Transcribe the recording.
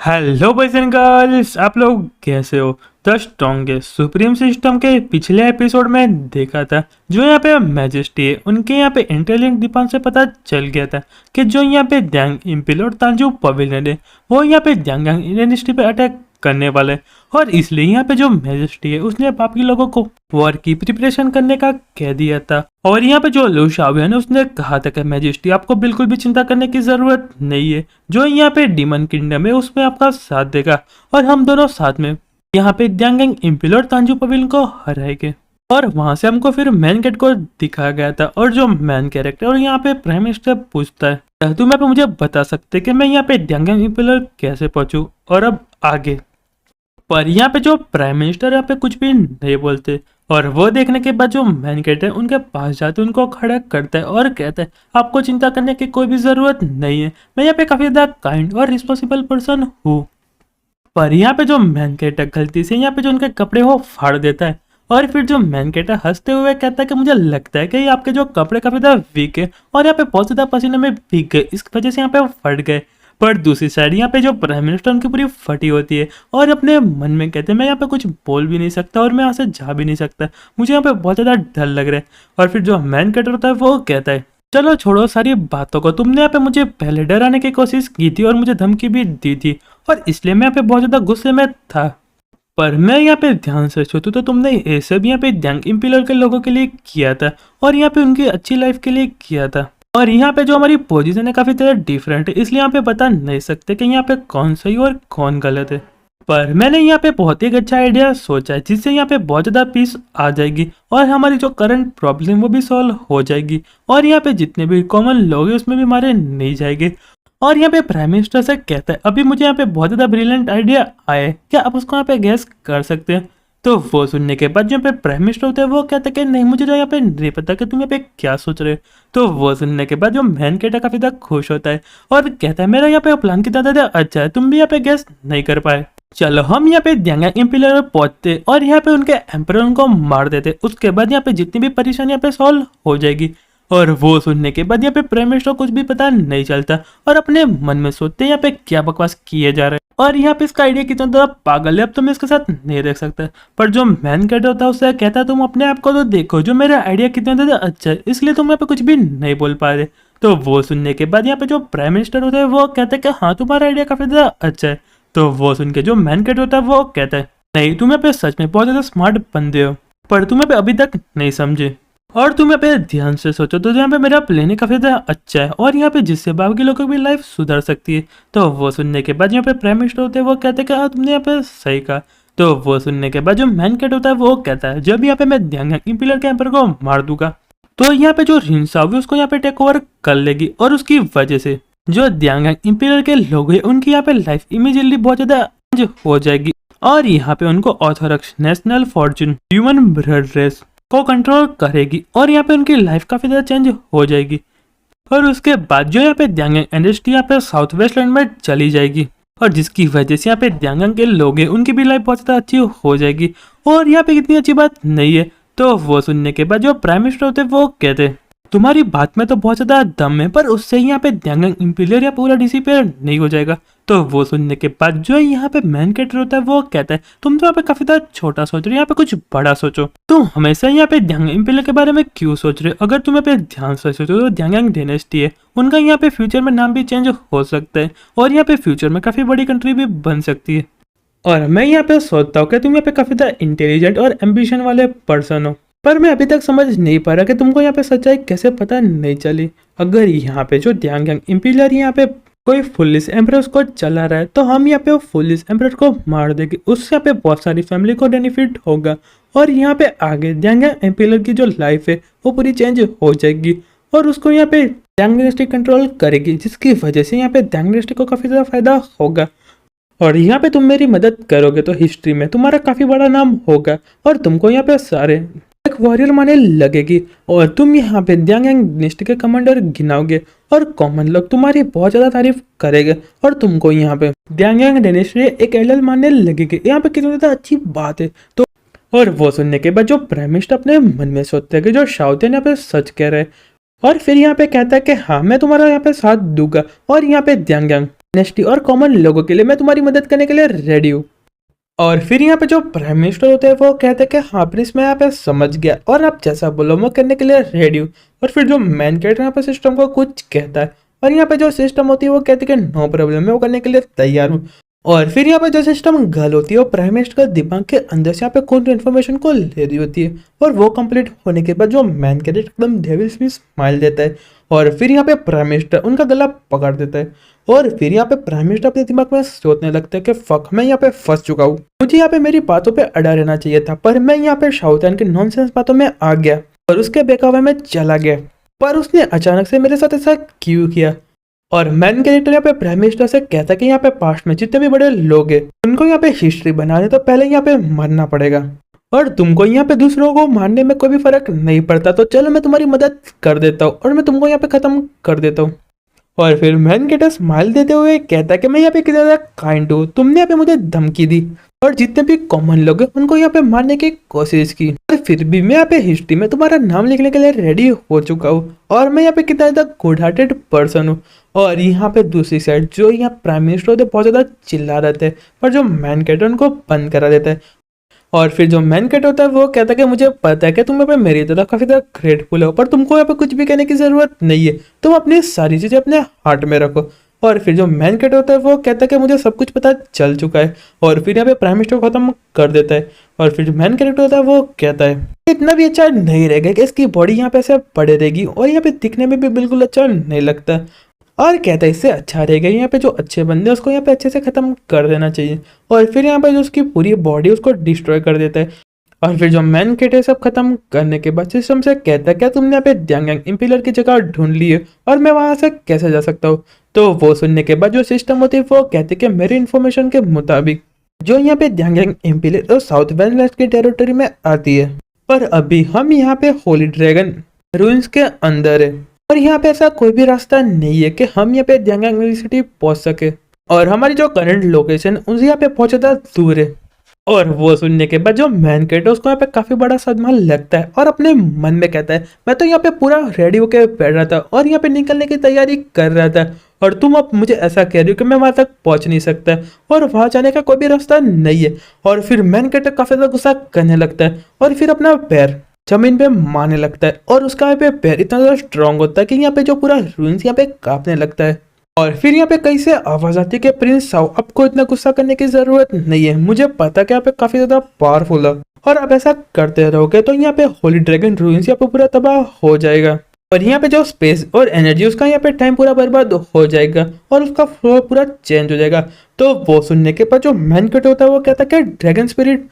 Hello boys and girls, आप लोग कैसे हो। द स्ट्रॉन्गेस्ट सुप्रीम सिस्टम के पिछले एपिसोड में देखा था जो यहाँ पे मैजेस्टी है उनके यहाँ पे इंटेलिजेंट दीपान से पता चल गया था कि जो यहाँ पे द्यांग इम्पिल और तांजू पवेलियन है वो यहाँ पे द्यांगांग डायनेस्टी पे अटैक करने वाले हैं। और इसलिए यहाँ पे जो मैजेस्टी है उसने बाकी लोगों को वॉर की प्रिपरेशन करने का कह दिया था। और यहाँ पे जो लू शाओवियन है उसने कहा था कि मैजेस्टी आपको बिल्कुल भी चिंता करने की जरूरत नहीं है, जो यहाँ पे डीमन किंगडम है उसमें आपका साथ देगा और हम दोनों साथ में यहाँ पे द्यांगांग इम्पिल और तांजू पवेलियन को हराएंगे। और वहां से हमको फिर मैन कैट को दिखाया गया था और जो मैन कैरेक्टर और यहाँ पे प्राइम मिनिस्टर पूछता है तुम यहाँ पे मुझे बता सकते कि मैं यहाँ पे द्यांगांग इम्पिल कैसे पहुंचूं और अब आगे। पर यहाँ पे जो प्राइम मिनिस्टर यहाँ पे कुछ भी नहीं बोलते और वो देखने के बाद जो मैन कैट है उनके पास जाते उनको खड़ा करता है और कहता है आपको चिंता करने की कोई भी जरूरत नहीं है, मैं यहाँ पे काफी ज्यादा काइंड और रिस्पॉन्सिबल पर्सन हूँ। पर यहाँ पे जो मैन कैट गलती से यहाँ पे जो उनके कपड़े वो फाड़ देता है और फिर जो मैन कैट हंसते हुए कहता है कि मुझे लगता है कि ये आपके जो कपड़े काफी ज्यादा वीक है और यहाँ पे बहुत ज्यादा पसीने में भीग गए, इस वजह से यहाँ पे वो फट गए। पर दूसरी साइड यहाँ पे जो प्राइम मिनिस्टर उनकी पूरी फटी होती है और अपने मन में कहते हैं मैं यहाँ पे कुछ बोल भी नहीं सकता और मैं यहाँ से जा भी नहीं सकता, मुझे यहाँ पे बहुत ज्यादा डर लग रहा है। और फिर जो मैन कैटर होता है वो कहता है चलो छोड़ो सारी बातों को, तुमने यहाँ पे मुझे पहले डराने की कोशिश की थी और मुझे धमकी भी दी थी और इसलिए मैं यहाँ पे बहुत ज्यादा गुस्से में था। पर मैं यहाँ पे ध्यान से सोचूं तो तुमने ये सब यहाँ पे द्यांग इम्पिलर के लोगों के लिए किया था और यहाँ पे उनकी अच्छी लाइफ के लिए किया था। और यहाँ पे जो हमारी पोजीशन है काफी तरह डिफरेंट है, इसलिए यहाँ पे बता नहीं सकते कि यहाँ पे कौन सही और कौन गलत है। पर मैंने यहाँ पे बहुत ही अच्छा आइडिया सोचा है जिससे यहाँ पे बहुत ज्यादा पीस आ जाएगी और हमारी जो करंट प्रॉब्लम वो भी सॉल्व हो जाएगी और यहाँ पे जितने भी कॉमन लोग हैं उसमें भी मारे नहीं जाएंगे। और यहाँ पे प्राइम मिनिस्टर से कहता है अभी मुझे यहाँ पे बहुत ज्यादा ब्रिलियंट आइडिया आए, क्या आप उसको यहाँ पे गैस कर सकते हैं। तो वो सुनने के बाद जो पे प्राइम मिनिस्टर होते हैं वो कहते हैं कि नहीं मुझे तो यहाँ पे नहीं पता कि तुम यहाँ पे क्या सोच रहे हो। तो वो सुनने के बाद जो मैन कैट काफी ज्यादा खुश होता है और कहता है मेरा यहाँ पे प्लान कितना ज्यादा अच्छा है, तुम भी यहाँ पे गैस नहीं कर पाए। चलो हम यहाँ पे द्यांगांग इम्पिलर पहुंचते और यहाँ पे उनके एम्परर उनको मार देते, उसके बाद यहाँ पे जितनी भी परेशानी यहाँ पे सॉल्व हो जाएगी। और वो सुनने के बाद यहाँ पे प्राइम मिनिस्टर को कुछ भी पता नहीं चलता और अपने मन में सोचते यहाँ पे क्या बकवास किए जा रहे हैं और यहाँ पे इसका आइडिया कितना ज्यादा पागल है, अब तो मैं इसके साथ नहीं रह सकता। पर जो मैन कैट होता है उससे कहता है तुम अपने आप को तो देखो, जो मेरा आइडिया कितना ज्यादा अच्छा है इसलिए तुम यहाँ पे कुछ भी नहीं बोल पा रहे। तो वो सुनने के बाद यहाँ पे जो प्राइम मिनिस्टर होता है वो कहता है कि हाँ तुम्हारा आइडिया काफी ज्यादा अच्छा है। तो वो सुन के जो मैन कैट होता है वो कहता है नहीं तुम यहाँ पे सच में बहुत ज्यादा स्मार्ट बंदे हो, पर तुम यहाँ पे अभी तक नहीं समझे और तुम यहाँ पे ध्यान से सोचो तो यहाँ पे मेरा प्लान काफी ज्यादा अच्छा है और यहाँ पे जिससे बाकी लोगों की भी लाइफ सुधर सकती है। तो वो सुनने के बाद यहाँ पे प्राइम मिनिस्टर होते हैं वो कहते हैं कि हाँ तुमने यहाँ पे सही कहा। तो वो सुनने के बाद जो मैन कैट होता है वो कहता है जब यहाँ पे मैं द्यांगांग इम्पिलर के एम्पर को मार दूंगा तो यहाँ पे जो रिंसाओ है उसको यहाँ पे टेक ओवर कर लेगी और उसकी वजह से जो द्यांगांग इम्पिलर के लोग हैं उनकी यहाँ पे लाइफ इमीडिएटली बहुत ज्यादा चेंज हो जाएगी और यहाँ पे उनको orthodox national fortune human blood race को कंट्रोल करेगी और यहाँ पे उनकी लाइफ काफी ज्यादा चेंज हो जाएगी। और उसके बाद जो यहाँ पे द्यांगांग इंडस्ट्री यहाँ पे साउथ वेस्ट लैंड में चली जाएगी और जिसकी वजह से यहाँ पे द्यांगांग के लोग हैं उनकी भी लाइफ बहुत ज्यादा अच्छी हो जाएगी और यहाँ पे इतनी अच्छी बात नहीं है। तो वो सुनने के बाद जो प्राइम मिनिस्टर होते हैं वो कहते हैं तुम्हारी बात में तो बहुत ज्यादा दम है पर उससे यहाँ पे द्यांगांग इम्पिलर या पूरा डिसिपेयर नहीं हो जाएगा। तो वो सुनने के बाद जो यहाँ पे मैन कैटर होता है वो कहता है तुम तो यहाँ पे काफी ज्यादा छोटा सोच रहे हो, यहाँ पे कुछ बड़ा सोचो, तुम हमेशा यहाँ पे द्यांगांग इम्पिलर के बारे में क्यों सोच रहे हो। अगर तुम यहाँ पे ध्यान से सोचो तो द्यांगांग डायनेस्टी है उनका यहाँ पे फ्यूचर में नाम भी चेंज हो सकता है और यहाँ पे फ्यूचर में काफी बड़ी कंट्री भी बन सकती है। और मैं यहाँ पे सोचता हूँ कि तुम यहाँ पे काफी ज्यादा इंटेलिजेंट और एम्बिशन वाले पर्सन हो, पर मैं अभी तक समझ नहीं पा रहा कि तुमको यहाँ पे सच्चाई कैसे पता नहीं चली। अगर यहाँ पे जो द्यांगांग इम्पिलर यहाँ पे कोई फुलिस एम्परर को चला रहा है तो हम यहाँ पे फुलिस एम्परर को मार देंगे, उससे यहाँ पे बहुत सारी फैमिली को बेनिफिट होगा और यहाँ पे आगे द्यांगांग इम्पिलर की जो लाइफ है वो पूरी चेंज हो जाएगी और उसको यहाँ पे द्यांग डायनेस्टी कंट्रोल करेगी जिसकी वजह से यहाँ पे द्यांग डायनेस्टी को काफी ज्यादा फायदा होगा। और यहाँ पे तुम मेरी मदद करोगे तो हिस्ट्री में तुम्हारा काफी बड़ा नाम होगा और तुमको यहाँ पे सारे एक वॉरियर माने लगेगी और तुम यहाँ पे द्यांगांग डायनेस्टी के कमांडर गिनाओगे और कॉमन लोग तुम्हारी बहुत ज्यादा तारीफ करेंगे और तुमको यहाँ पे द्यांगांग डायनेस्टी एक एडल मानने लगेगी। यहाँ पे कितनी ज्यादा अच्छी बात है। तो और वो सुनने के बाद जो प्राइम मिनिस्टर अपने मन में सोचते हैं कि जो शाओतियन यहाँ पे सच कह रहे हैं और फिर यहाँ पे कहता है कि हाँ मैं तुम्हारा यहाँ पे साथ दूंगा और यहाँ पे द्यांगांग नेस्टी और कॉमन लोगों के लिए मैं तुम्हारी मदद करने के लिए रेडी हूँ। और फिर यहाँ पे जो प्राइम मिनिस्टर होते हैं वो कहते हैं कि हाँ प्रिंस मैं यहाँ पे समझ गया और आप जैसा बोलो मैं करने के लिए रेडी हूँ। और फिर जो मैन कैरेक्टर यहाँ पे सिस्टम को कुछ कहता है और यहाँ पे जो सिस्टम होती है वो कहती है कि नो प्रॉब्लम मैं वो करने के लिए तैयार हूँ। और फिर यहाँ पे जो सिस्टम गर्ल होती है वो प्राइम मिनिस्टर का दिमाग के अंदर से यहाँ पे कौन इन्फॉर्मेशन को ले रही होती है। और वो कंप्लीट होने के बाद जो मैन कैरेक्टर एकदम डेविल्स में स्माइल देता है और फिर यहाँ पे प्राइम मिनिस्टर उनका गला पकड़ देता है। और फिर यहाँ पे प्राइम मिनिस्टर अपने दिमाग में सोचने लगता है कि फक मैं यहाँ पे फंस चुका हूँ, मुझे यहाँ पे मेरी बातों पे अड़ा रहना चाहिए था पर मैं यहाँ पे शाहरुख के नॉनसेंस बातों में आ गया और उसके बहकावे में चला गया। पर उसने अचानक से मेरे साथ ऐसा क्यों किया। और मैन कैरेक्टर यहाँ पे प्राइम मिनिस्टर से कहता है कि यहाँ पे पास्ट में जितने भी बड़े लोग हैं उनको यहाँ पे हिस्ट्री बनाने तो पहले यहाँ पे मरना पड़ेगा और तुमको यहाँ पे दूसरों को मारने में कोई भी फर्क नहीं पड़ता तो चलो मैं तुम्हारी मदद कर देता हूँ और मैं तुमको यहाँ पे खत्म कर देता हूँ। और फिर मैन कैरेक्टर स्माइल देते हुए कहता है कि मैं यहाँ पे कितना ज्यादा काइंड हूँ, तुमने यहाँ पे मुझे धमकी दी और जितने भी कॉमन लोग हैं उनको यहाँ पे मारने की कोशिश की और फिर भी मैं यहाँ पे हिस्ट्री में तुम्हारा नाम लिखने के लिए रेडी हो चुका हूँ और मैं यहाँ पे कितना ज्यादा गुड हार्टेड पर्सन हूँ। और यहाँ पे दूसरी साइड जो यहाँ प्राइम मिनिस्टर होते बहुत ज्यादा चिल्ला रहते हैं पर जो मैन कैरेक्टर उनको बंद करा देता है। और फिर जो मैन कैरेक्टर होता है वो कहता है कि मुझे पता है कि तुम यहाँ पे मेरी तरह काफी ज्यादा ग्रेटफुल हो पर तुमको यहाँ पे कुछ भी कहने की जरूरत नहीं है, तुम अपनी सारी चीजें अपने हार्ट में रखो। और फिर जो मैन कैरेक्टर होता है वो कहता है कि मुझे सब कुछ पता चल चुका है और फिर यहाँ पे प्राइम मिनिस्टर को खत्म कर देता है। और फिर जो मैन कैरेक्टर होता है वो कहता है इतना भी अच्छा नहीं रहेगा कि इसकी बॉडी यहाँ पे ऐसे पड़े रहेगी और यहाँ पे दिखने में भी बिल्कुल अच्छा नहीं लगता और कहता है इससे अच्छा रहेगा यहाँ पे जो अच्छे बंदे उसको यहाँ पे अच्छे से खत्म कर देना चाहिए। और फिर यहाँ पे जो उसकी पूरी बॉडी उसको डिस्ट्रॉय कर देता है। और फिर जो मैन कैरेक्टर सब खत्म करने के बाद सिस्टम से कहता है क्या तुमने यहाँ पे ड्यांग इम्पिलर की जगह ढूंढ ली है और मैं वहां से कैसे जा सकता हूँ। तो वो सुनने के बाद जो सिस्टम होती है वो कहते हैं कि मेरी इन्फॉर्मेशन के मुताबिक जो यहाँ पे ड्यांग इम्पिलर और साउथ वेस्ट की टेरिटरी में आती है पर अभी हम यहाँ पे होली ड्रैगन रूइंस के अंदर है और यहाँ पे ऐसा कोई भी रास्ता नहीं है कि हम यहाँ पे ड्यांग सिटी पहुंच सके और हमारी जो करंट लोकेशन उनसे यहाँ पे बहुत ज्यादा दूर है। और वो सुनने के बाद जो मैन कैरेक्टर उसको यहाँ पे काफी बड़ा सदमा लगता है और अपने मन में कहता है मैं तो यहाँ पे पूरा रेडी होके बैठ रहा था और यहाँ पे निकलने की तैयारी कर रहा था और तुम अब मुझे ऐसा कह रही हो कि मैं वहां तक पहुंच नहीं सकता और वहां जाने का कोई भी रास्ता नहीं है। और फिर मैन कैरेक्टर काफी ज्यादा गुस्सा करने लगता है और फिर अपना पैर जमीन पे मारने लगता है और उसका यहाँ पे पैर इतना ज्यादा स्ट्रांग होता है कि यहाँ पे जो पूरा रूइंस यहाँ पे कांपने लगता है। और फिर यहाँ पे कहीं से आवाज आती है कि प्रिंस साओ आपको इतना गुस्सा करने की जरूरत नहीं है, मुझे पता कि यहाँ पे काफी ज्यादा पावरफुल है और अब ऐसा करते रहोगे तो यहाँ पे होली ड्रैगन रूइंस यहाँ पे पूरा तबाह हो जाएगा और यहाँ पे जो स्पेस और एनर्जी उसका यहाँ पे टाइम पूरा बर्बाद हो जाएगा और उसका फ्लो पूरा चेंज हो जाएगा। तो वो सुनने के बाद जो मैन कैरेक्टर होता है वो कहता है कि ड्रैगन स्पिरिट